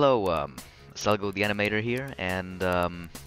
Hello, Salgo the Animator here, and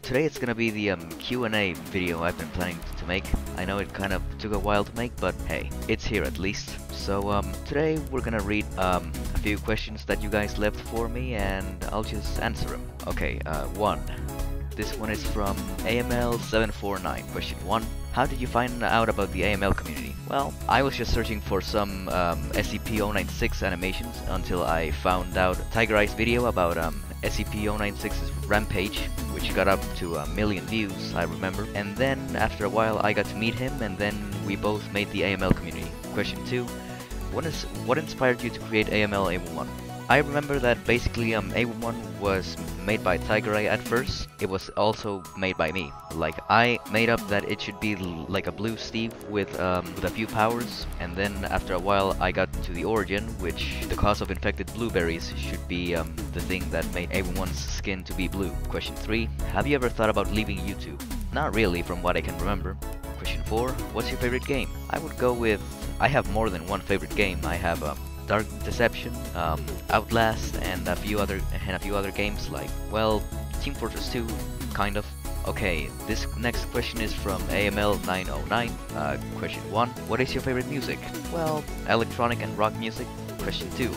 today it's gonna be the Q&A video I've been planning to make. I know it kind of took a while to make, but hey, it's here at least. So today we're gonna read a few questions that you guys left for me, and I'll just answer them. Okay, one. This one is from AML749. Question 1. How did you find out about the AML community? Well, I was just searching for some SCP-096 animations until I found out Tiger Eye's video about SCP-096's Rampage, which got up to 1 million views, I remember. And then, after a while, I got to meet him, and then we both made the AML community. Question 2. What inspired you to create AML A11? I remember that basically A11 was made by Tiger Eye at first. It was also made by me. Like, I made up that it should be like a blue Steve with a few powers, and then after a while I got to the origin, which the cause of infected blueberries should be the thing that made A11's skin to be blue. Question 3. Have you ever thought about leaving YouTube? Not really, from what I can remember. Question 4. What's your favorite game? I would go with... I have more than one favorite game. I have Dark Deception, Outlast, and a few other games like, well, Team Fortress 2, kind of. Okay, this next question is from AML909. Question 1. What is your favorite music? Well, electronic and rock music. Question 2.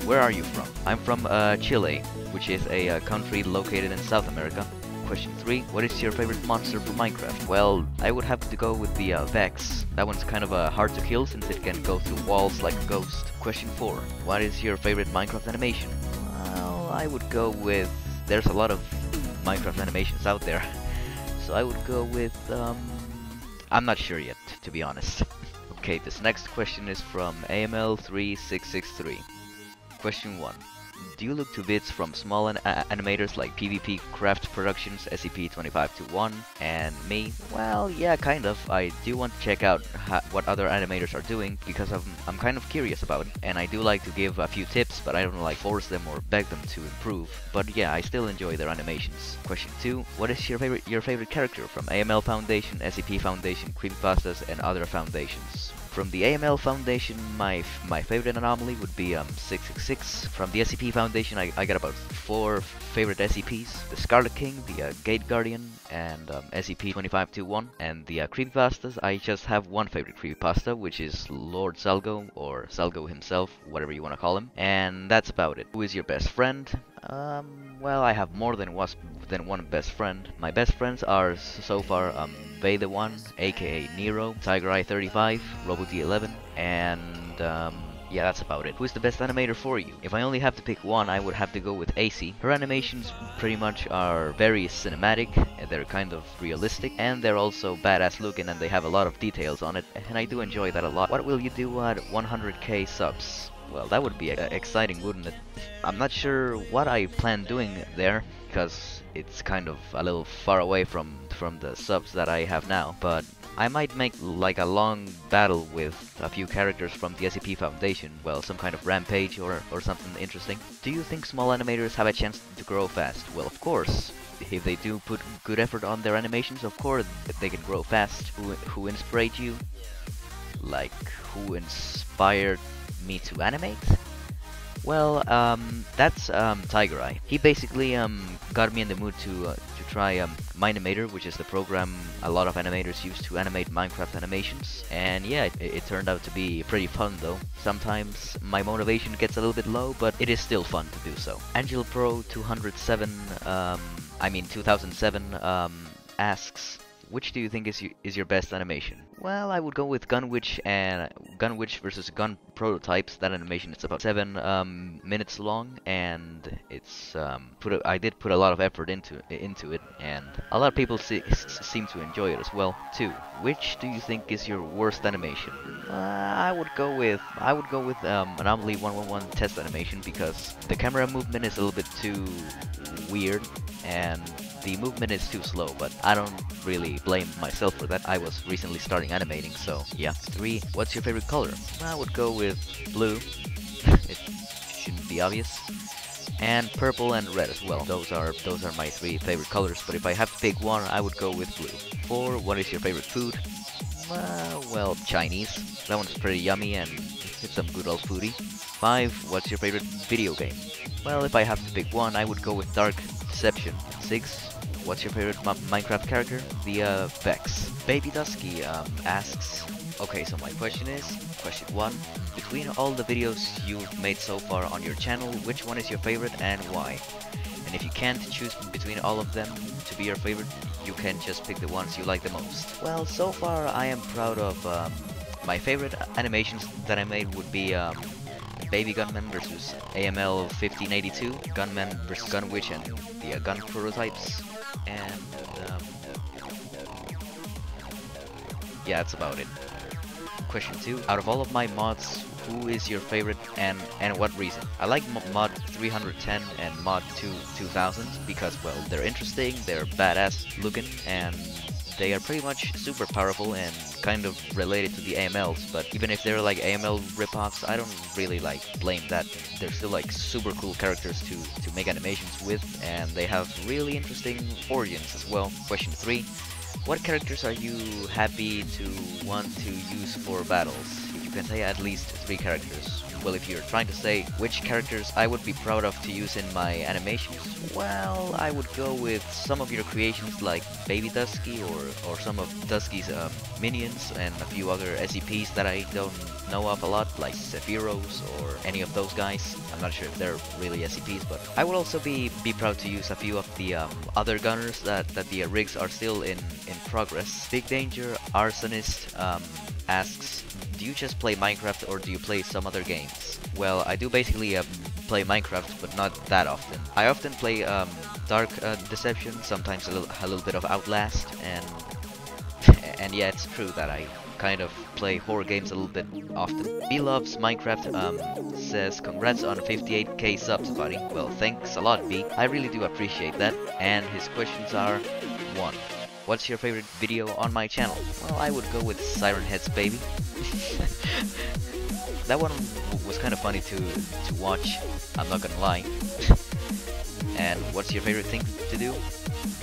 Where are you from? I'm from Chile, which is a country located in South America. Question 3. What is your favorite monster for Minecraft? Well, I would have to go with the Vex. That one's kind of hard to kill since it can go through walls like a ghost. Question 4. What is your favorite Minecraft animation? Well, I would go with... There's a lot of Minecraft animations out there. So I would go with... I'm not sure yet, to be honest. Okay, this next question is from AML3663. Question 1. Do you look to vids from small animators like PvP Craft Productions, SCP-2521, and me? Well, yeah, kind of. I do want to check out what other animators are doing because I'm kind of curious about it, and I do like to give a few tips, but I don't like force them or beg them to improve. But yeah, I still enjoy their animations. Question 2. What is your favorite character from AML Foundation, SCP Foundation, Creepypastas, and other foundations? From the AML Foundation, my favorite anomaly would be 666. From the SCP Foundation, I got about 4 favorite SCPs. The Scarlet King, the Gate Guardian, and SCP-2521. And the Creepypastas, I just have one favorite Creepypasta, which is Lord Salgo, or Salgo himself, whatever you want to call him. And that's about it. Who is your best friend? Well, I have more than one best friend. My best friends are so far Bay the One, aka Nero, Tiger Eye 35, RoboD11, and yeah, that's about it. Who's the best animator for you? If I only have to pick one, I would have to go with AC. Her animations pretty much are very cinematic, they're kind of realistic, and they're also badass looking, and they have a lot of details on it, and I do enjoy that a lot. What will you do at 100k subs? Well, that would be exciting, wouldn't it? I'm not sure what I plan doing there, because it's kind of a little far away from the subs that I have now, but I might make like a long battle with a few characters from the SCP Foundation, well, some kind of rampage or something interesting. Do you think small animators have a chance to grow fast? Well, of course. If they do put good effort on their animations, of course they can grow fast. Who inspired you? Like, who inspired me to animate? Well, that's Tiger Eye. He basically got me in the mood to try Animator, which is the program a lot of animators use to animate Minecraft animations. And yeah, it turned out to be pretty fun though. Sometimes my motivation gets a little bit low, but it is still fun to do so. Angel Pro 2007 asks, which do you think is your best animation? Well, I would go with Gunwitch and Gunwitch versus Gun Prototypes. That animation is about 7 minutes long, and it's I did put a lot of effort into it, and a lot of people seem to enjoy it as well too. Which do you think is your worst animation? I would go with Anomaly 111 test animation, because the camera movement is a little bit too weird and the movement is too slow, but I don't really blame myself for that. I was recently starting animating, so yeah. 3. What's your favorite color? I would go with blue. It shouldn't be obvious. And purple and red as well. Those are my 3 favorite colors, but if I have to pick one, I would go with blue. 4. What is your favorite food? Well, Chinese. That one's pretty yummy and it's some good old foodie. 5. What's your favorite video game? Well, if I have to pick one, I would go with Dark Deception. 6. What's your favorite Minecraft character? The Vex. Baby Dusky asks, okay, so my question is, question 1, between all the videos you've made so far on your channel, which one is your favorite and why? And if you can't choose between all of them to be your favorite, you can just pick the ones you like the most. Well, so far I am proud of my favorite animations that I made would be Baby Gunman versus AML 1582, Gunman versus Gunwitch and the gun prototypes, and yeah, that's about it. Question 2, out of all of my mods, who is your favorite and what reason? I like mod 310 and mod 2000 because, well, they're interesting, they're badass looking, and they are pretty much super powerful and kind of related to the AMLs, but even if they're like AML ripoffs, I don't really like blame that. They're still like super cool characters to make animations with, and they have really interesting origins as well. Question 3, what characters are you happy to want to use for battles? You can say at least 3 characters. Well, if you're trying to say which characters I would be proud of to use in my animations, well, I would go with some of your creations like Baby Dusky or some of Dusky's minions and a few other SCPs that I don't know of a lot, like Sephiro's or any of those guys. I'm not sure if they're really SCPs, but I would also be proud to use a few of the other gunners that the rigs are still in progress. Big Danger Arsonist asks, do you just play Minecraft or do you play some other games? Well, I do basically play Minecraft, but not that often. I often play Dark Deception, sometimes a little bit of Outlast, and yeah, it's true that I kind of play horror games a little bit often. B loves Minecraft says, congrats on 58k subs, buddy. Well, thanks a lot, B. I really do appreciate that. And his questions are: 1. What's your favorite video on my channel? Well, I would go with Siren Head's Baby. That one was kind of funny to watch, I'm not gonna lie. And what's your favorite thing to do?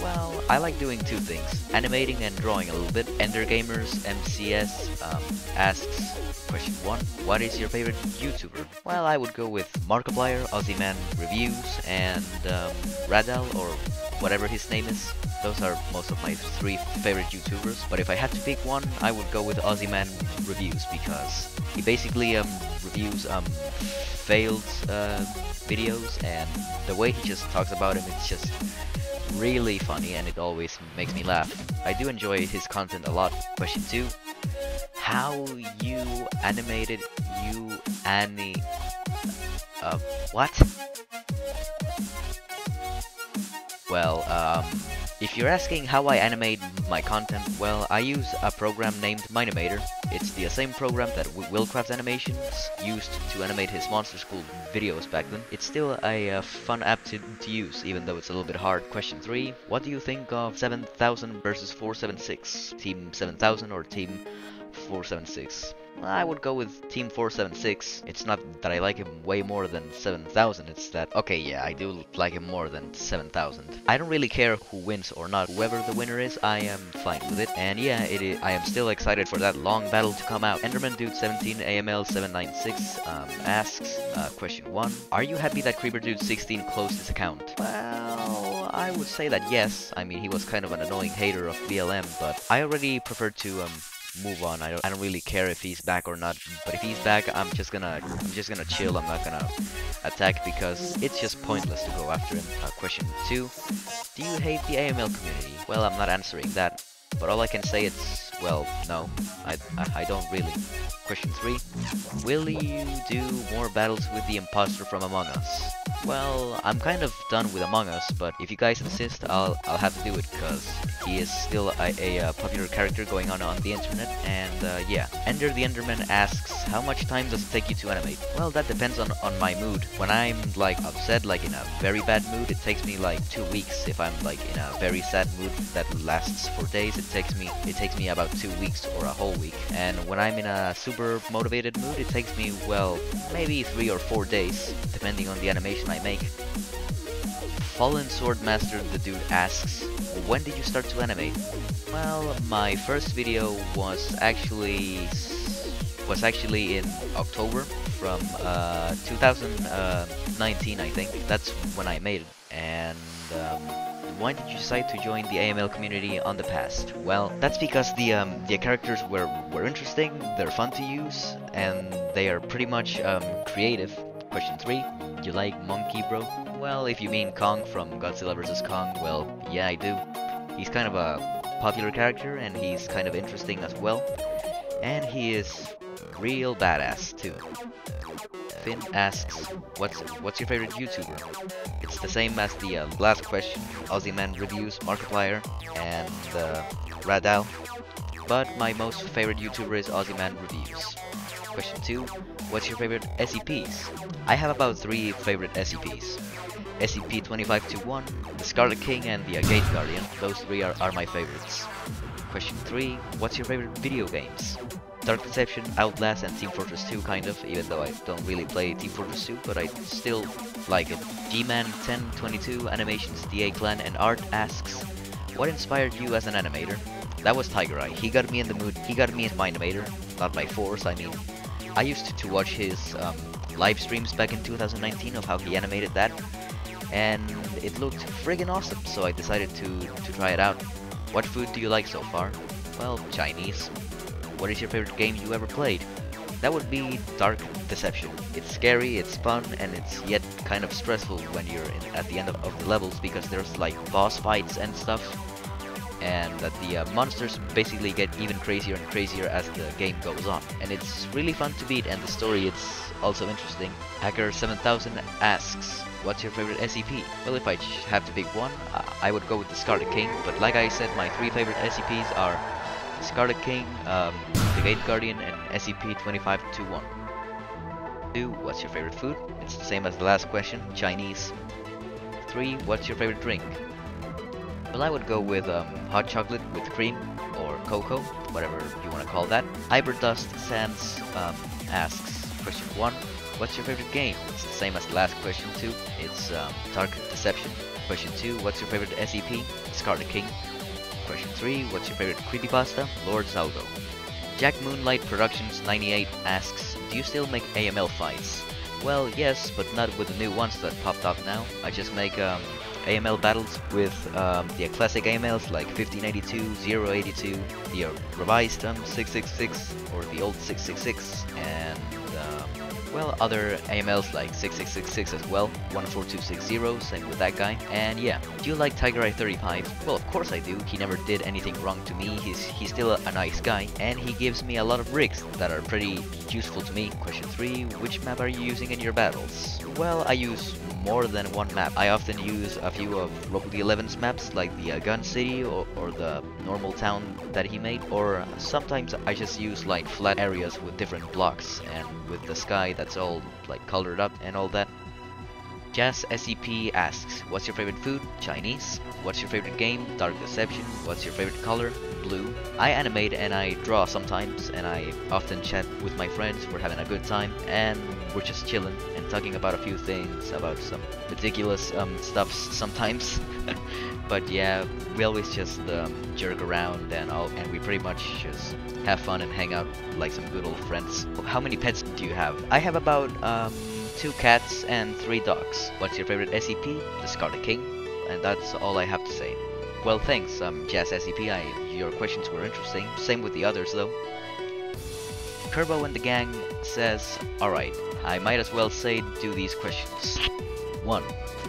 Well, I like doing 2 things, animating and drawing a little bit. Ender Gamers MCS asks, question 1, what is your favorite YouTuber? Well, I would go with Markiplier, Ozzyman Reviews, and Radal, or whatever his name is. Those are most of my 3 favorite YouTubers, but if I had to pick one, I would go with Ozzyman Reviews, because he basically reviews failed videos, and the way he just talks about him, it's just really funny and it always makes me laugh. I do enjoy his content a lot. Question 2, how you animated what? Well, if you're asking how I animate my content, well, I use a program named Animator. It's the same program that Willcraft Animations used to animate his Monster School videos back then. It's still a fun app to use, even though it's a little bit hard. Question 3, what do you think of 7000 versus 476? Team 7000 or Team 476? I would go with Team 476. It's not that I like him way more than 7000, it's that, okay, yeah, I do like him more than 7000. I don't really care who wins or not. Whoever the winner is, I am fine with it. And yeah, I am still excited for that long battle to come out. Enderman Dude 17 AML 796 asks, question 1, are you happy that Creeper Dude 16 closed his account? Well, I would say that yes. I mean, he was kind of an annoying hater of BLM, but I already prefer to move on. I don't really care if he's back or not, but if he's back, I'm just gonna chill. I'm not gonna attack because it's just pointless to go after him. Question 2, do you hate the AML community? Well, I'm not answering that, but all I can say is, well, no, I don't really. Question 3, will you do more battles with the imposter from Among Us? Well, I'm kind of done with Among Us, but if you guys insist, I'll have to do it, because he is still a popular character going on the internet, and yeah. Ender the Enderman asks, how much time does it take you to animate? Well, that depends on my mood. When I'm like upset, like in a very bad mood, it takes me like 2 weeks. If I'm like in a very sad mood that lasts for days, it takes me about 2 weeks or a whole week. And when I'm in a super motivated mood, it takes me, well, maybe 3 or 4 days, depending on the animation I make. Fallen Swordmaster the Dude asks, when did you start to animate? Well, my first video was actually in October, from 2019, I think. That's when I made it. And why did you decide to join the AML community on the past? Well, that's because the characters were interesting, they're fun to use, and they are pretty much creative. Question 3. You like Monkey Bro? Well, if you mean Kong from Godzilla vs. Kong, well, yeah, I do. He's kind of a popular character, and he's kind of interesting as well. And he is real badass, too. Finn asks, what's your favorite YouTuber? It's the same as the last question, Aussie Man Reviews, Markiplier, and Radal. But my most favorite YouTuber is Aussie Man Reviews. Question 2. What's your favorite SCPs? I have about 3 favorite SCPs. SCP-2521, the Scarlet King, and the Gate Guardian. Those 3 are my favorites. Question 3. What's your favorite video games? Dark Deception, Outlast, and Team Fortress 2 kind of, even though I don't really play Team Fortress 2, but I still like it. G-Man 1022, Animations, DA Clan, and Art asks, what inspired you as an animator? That was Tiger Eye. He got me in the mood, he got me as my animator, not by force, I mean. I used to watch his live streams back in 2019 of how he animated that, and it looked friggin' awesome, so I decided to try it out. What food do you like so far? Well, Chinese. What is your favorite game you ever played? That would be Dark Deception. It's scary, it's fun, and it's yet kind of stressful when you're at the end of the levels, because there's like boss fights and stuff, and that the monsters basically get even crazier and crazier as the game goes on. And it's really fun to beat, and the story is also interesting. Hacker7000 asks, what's your favorite SCP? Well, if I have to pick one, I would go with the Scarlet King, but like I said, my 3 favorite SCPs are Scarlet King, the Gate Guardian, and SCP-2521. 2. What's your favorite food? It's the same as the last question, Chinese. 3. What's your favorite drink? Well, I would go with hot chocolate with cream, or cocoa, whatever you want to call that. Iberdust Sands asks, question 1. What's your favorite game? It's the same as the last question too. It's Dark Deception. Question 2. What's your favorite SCP? Scarlet King. Question 3. What's your favorite creepypasta? Lord Zalgo. Jack Moonlight Productions 98 asks, do you still make AML fights? Well, yes, but not with the new ones that popped up now. I just make AML battles with the classic AMLs like 1582, 082, the revised 666, or the old 666, and well, other AMLs like 6666 as well, 14260, same with that guy. And yeah, do you like Tiger Eye 35? Well, of course I do. He never did anything wrong to me. He's still a nice guy, and he gives me a lot of rigs that are pretty useful to me. Question 3, which map are you using in your battles? Well, I use more than one map. I often use a few of Robo 11's maps, like the Gun City or the normal town that he made, or sometimes I just use like flat areas with different blocks and with the sky that's all like colored up and all that. Jazz SCP asks, what's your favorite food? Chinese. What's your favorite game? Dark Deception. What's your favorite color? Blue. I animate and I draw sometimes, and I often chat with my friends. We're having a good time, and we're just chilling and talking about a few things, about some ridiculous stuff sometimes. But yeah, we always just jerk around and we pretty much just have fun and hang out like some good old friends. How many pets do you have? I have about 2 cats and 3 dogs. What's your favorite SCP? The Scarlet King. And that's all I have to say. Well, thanks, Jazz SCP. Your questions were interesting. Same with the others, though. Kerbo and the gang says, alright, I might as well say do these questions. 1.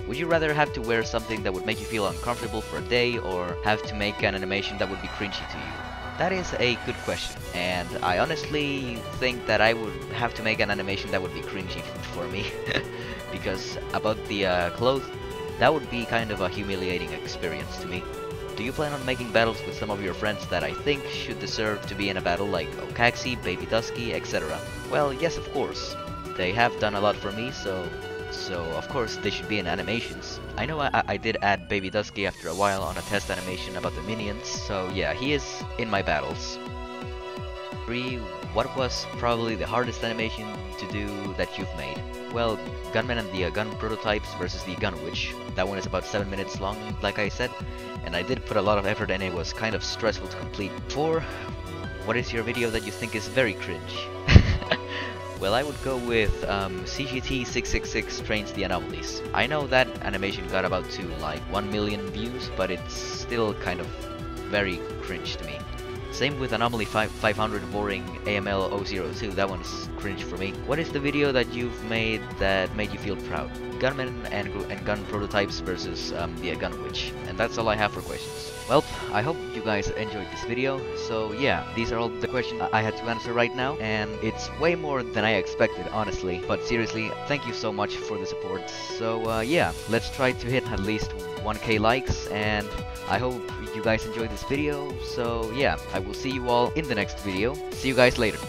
Would you rather have to wear something that would make you feel uncomfortable for a day, or have to make an animation that would be cringy to you? That is a good question, and I honestly think that I would have to make an animation that would be cringy for me. Because about the clothes, that would be kind of a humiliating experience to me. Do you plan on making battles with some of your friends that I think should deserve to be in a battle, like Okaxi, Baby Dusky, etc.? Well, yes, of course. They have done a lot for me, so of course they should be in animations. I know I did add Baby Dusky after a while on a test animation about the minions, so yeah, he is in my battles. 3. What was probably the hardest animation to do that you've made? Well, Gunman and the gun prototypes versus the Gun Witch. That one is about 7 minutes long, like I said, and I did put a lot of effort and it was kind of stressful to complete. 4. What is your video that you think is very cringe? Well, I would go with CGT666 Trains the Anomalies. I know that animation got about to like 1 million views, but it's still kind of very cringe to me. Same with Anomaly 500 Boring AML 002, that one's cringe for me. What is the video that you've made that made you feel proud? Gunmen and gun prototypes versus the Gun Witch. And that's all I have for questions. Well, I hope you guys enjoyed this video. So yeah, these are all the questions I had to answer right now, and it's way more than I expected, honestly. But seriously, thank you so much for the support. So yeah, let's try to hit at least 1k likes, and I hope you guys enjoyed this video. So yeah, I will see you all in the next video. See you guys later.